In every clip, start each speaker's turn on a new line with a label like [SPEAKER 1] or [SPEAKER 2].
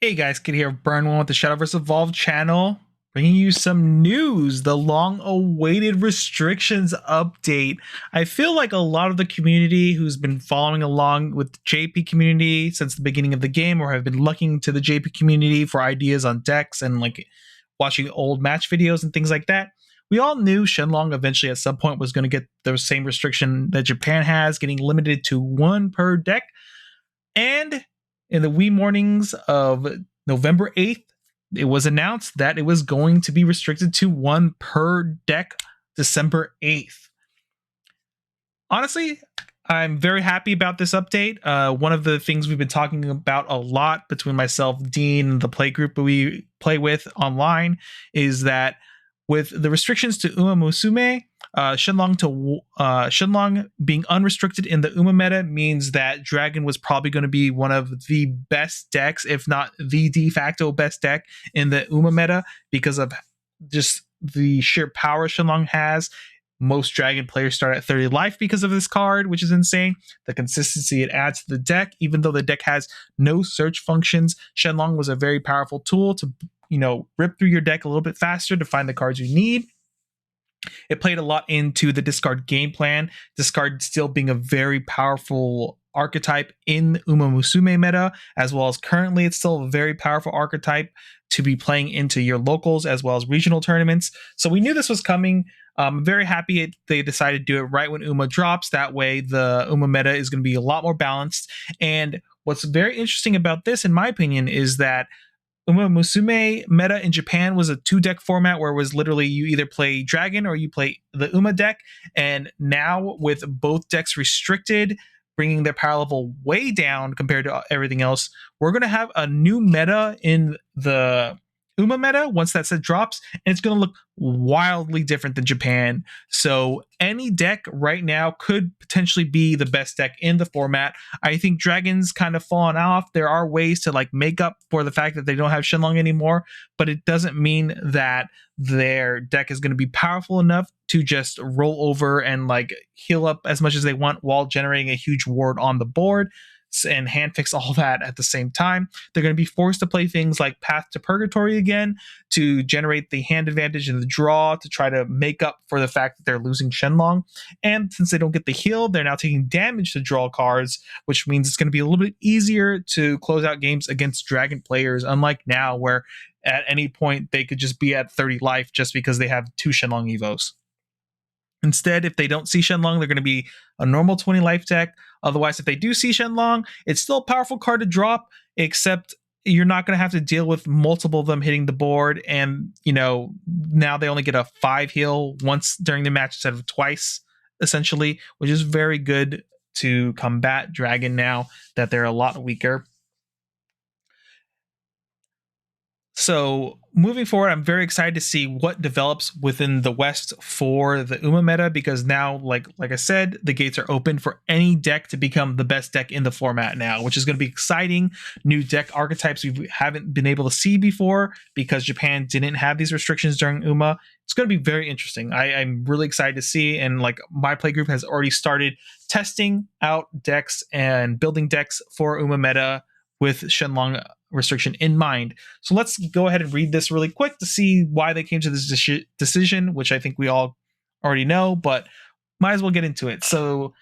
[SPEAKER 1] Hey guys, Kid here, Burn One with the Shadowverse Evolve channel, bringing you some news, the long-awaited restrictions update. I feel like a lot of the community who's been following along with the JP community since the beginning of the game, or have been looking to the JP community for ideas on decks and like watching old match videos and things like that. We all knew Shenlong eventually at some point was going to get the same restriction that Japan has, getting limited to one per deck. And in the wee mornings of November 8th, it was announced that it was going to be restricted to one per deck December 8th. Honestly, I'm very happy about this update. One of the things we've been talking about a lot between myself, Dean, and the play group we play with online is that with the restrictions to Uma Musume, Shenlong being unrestricted in the Uma meta means that Dragon was probably going to be one of the best decks, if not the de facto best deck in the Uma meta, because of just the sheer power Shenlong has. Most Dragon players start at 30 life because of this card, which is insane. The consistency it adds to the deck, even though the deck has no search functions, Shenlong was a very powerful tool to, rip through your deck a little bit faster to find the cards you need. It played a lot into the discard game plan, discard still being a very powerful archetype in Uma Musume meta, as well as currently it's still a very powerful archetype to be playing into your locals as well as regional tournaments. So we knew this was coming. I'm very happy they decided to do it right when Uma drops. That way the Uma meta is going to be a lot more balanced. And what's very interesting about this, in my opinion, is that Uma Musume meta in Japan was a 2-deck format where it was literally you either play Dragon or you play the Uma deck. And now with both decks restricted, bringing their power level way down compared to everything else, we're going to have a new meta in the Uma meta once that set drops, and it's going to look wildly different than Japan. So any deck right now could potentially be the best deck in the format. I think Dragon's kind of fallen off. There are ways to make up for the fact that they don't have Shenlong anymore, but it doesn't mean that their deck is going to be powerful enough to just roll over and heal up as much as they want while generating a huge ward on the board and hand fix all that at the same time. They're going to be forced to play things like Path to Purgatory again to generate the hand advantage in the draw to try to make up for the fact that they're losing Shenlong. And since they don't get the heal, they're now taking damage to draw cards, which means it's going to be a little bit easier to close out games against Dragon players, unlike now where at any point they could just be at 30 life just because they have 2 Shenlong Evos. Instead, if they don't see Shenlong, they're going to be a normal 20 life deck. Otherwise, if they do see Shenlong, it's still a powerful card to drop, except you're not going to have to deal with multiple of them hitting the board. And, now they only get a 5 heal once during the match instead of twice, essentially, which is very good to combat Dragon now that they're a lot weaker. So moving forward, I'm very excited to see what develops within the West for the Uma meta, because now, like I said, the gates are open for any deck to become the best deck in the format now, which is going to be exciting. New deck archetypes we haven't been able to see before because Japan didn't have these restrictions during Uma. It's going to be very interesting. I'm really excited to see, and my play group has already started testing out decks and building decks for Uma meta with Shenlong restriction in mind. So let's go ahead and read this really quick to see why they came to this decision, which I think we all already know, but might as well get into it. So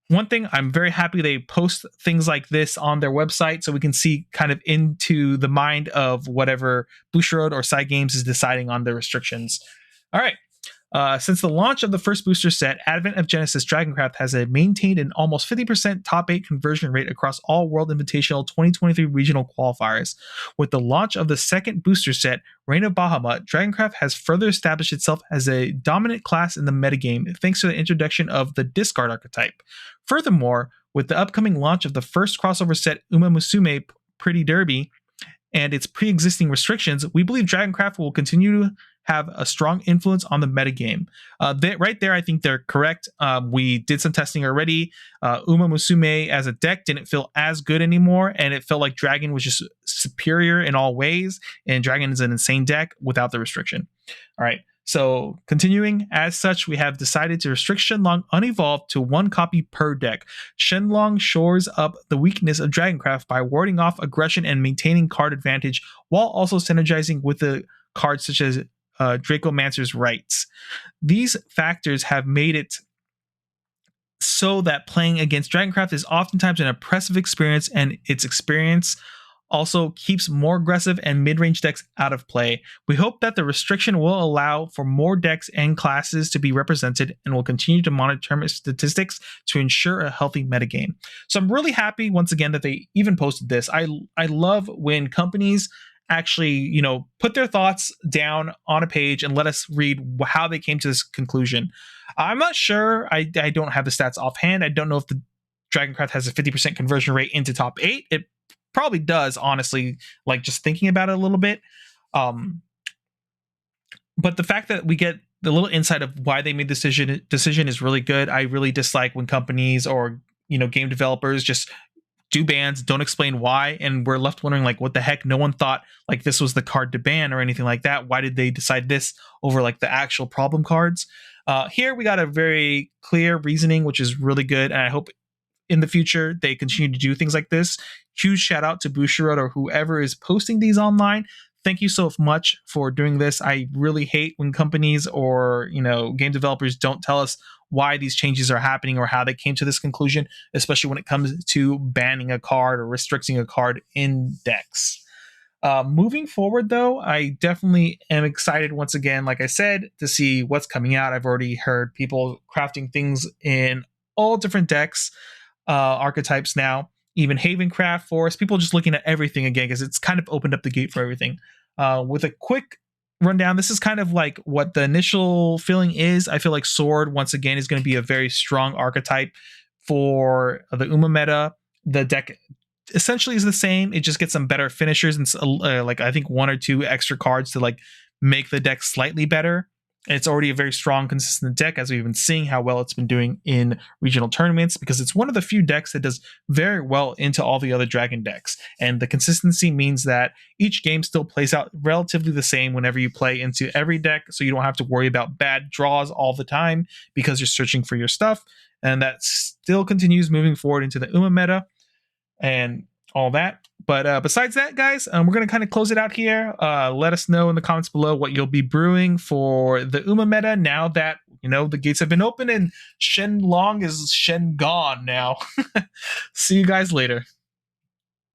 [SPEAKER 1] one thing, I'm very happy they post things like this on their website so we can see kind of into the mind of whatever Bushiroad or Side Games is deciding on their restrictions. All right. Since the launch of the first booster set, Advent of Genesis Dragoncraft has maintained an almost 50% top 8 conversion rate across all World Invitational 2023 regional qualifiers. With the launch of the second booster set, Reign of Bahamut, Dragoncraft has further established itself as a dominant class in the metagame thanks to the introduction of the discard archetype. Furthermore, with the upcoming launch of the first crossover set, Uma Musume Pretty Derby, and its pre-existing restrictions, we believe Dragoncraft will continue to have a strong influence on the metagame. Right there, I think they're correct. We did some testing already. Uma Musume as a deck didn't feel as good anymore, and it felt like Dragon was just superior in all ways, and Dragon is an insane deck without the restriction. All right, So, continuing, as such, we have decided to restrict Shenlong unevolved to 1 copy per deck. Shenlong shores up the weakness of Dragoncraft by warding off aggression and maintaining card advantage, while also synergizing with the cards such as Dracomancer's Rights. These factors have made it so that playing against Dragoncraft is oftentimes an impressive experience, and its experience also keeps more aggressive and mid-range decks out of play. We hope that the restriction will allow for more decks and classes to be represented, and will continue to monitor statistics to ensure a healthy metagame. So I'm really happy once again that they even posted this. I love when companies actually, put their thoughts down on a page and let us read how they came to this conclusion. I'm not sure. I don't have the stats offhand. I don't know if the Dragoncraft has a 50% conversion rate into top 8. It probably does, honestly, like just thinking about it a little bit. But the fact that we get the little insight of why they made the decision is really good. I really dislike when companies or game developers just do bans, don't explain why, and we're left wondering like, what the heck? No one thought like this was the card to ban or anything like that. Why did they decide this over like the actual problem cards? Here we got a very clear reasoning, which is really good, and I hope in the future they continue to do things like this. Huge shout out to Bushiroad or whoever is posting these online. Thank you so much for doing this. I really hate when companies or game developers don't tell us why these changes are happening or how they came to this conclusion, especially when it comes to banning a card or restricting a card in decks. Moving forward, though, I definitely am excited once again, like I said, to see what's coming out. I've already heard people crafting things in all different decks, archetypes now, even Havencraft, Forest, people just looking at everything again because it's kind of opened up the gate for everything. With a quick rundown, this is kind of like what the initial feeling is. I feel like Sword, once again, is going to be a very strong archetype for the Uma meta. The deck essentially is the same. It just gets some better finishers and like I think 1 or 2 extra cards to like make the deck slightly better. It's already a very strong, consistent deck, as we've been seeing how well it's been doing in regional tournaments, because it's one of the few decks that does very well into all the other Dragon decks. And the consistency means that each game still plays out relatively the same whenever you play into every deck, so you don't have to worry about bad draws all the time because you're searching for your stuff. And that still continues moving forward into the Uma meta and all that. But besides that, guys, we're going to kind of close it out here. Let us know in the comments below what you'll be brewing for the Uma meta now that, the gates have been open and Shenlong is Shen gone now. See you guys later.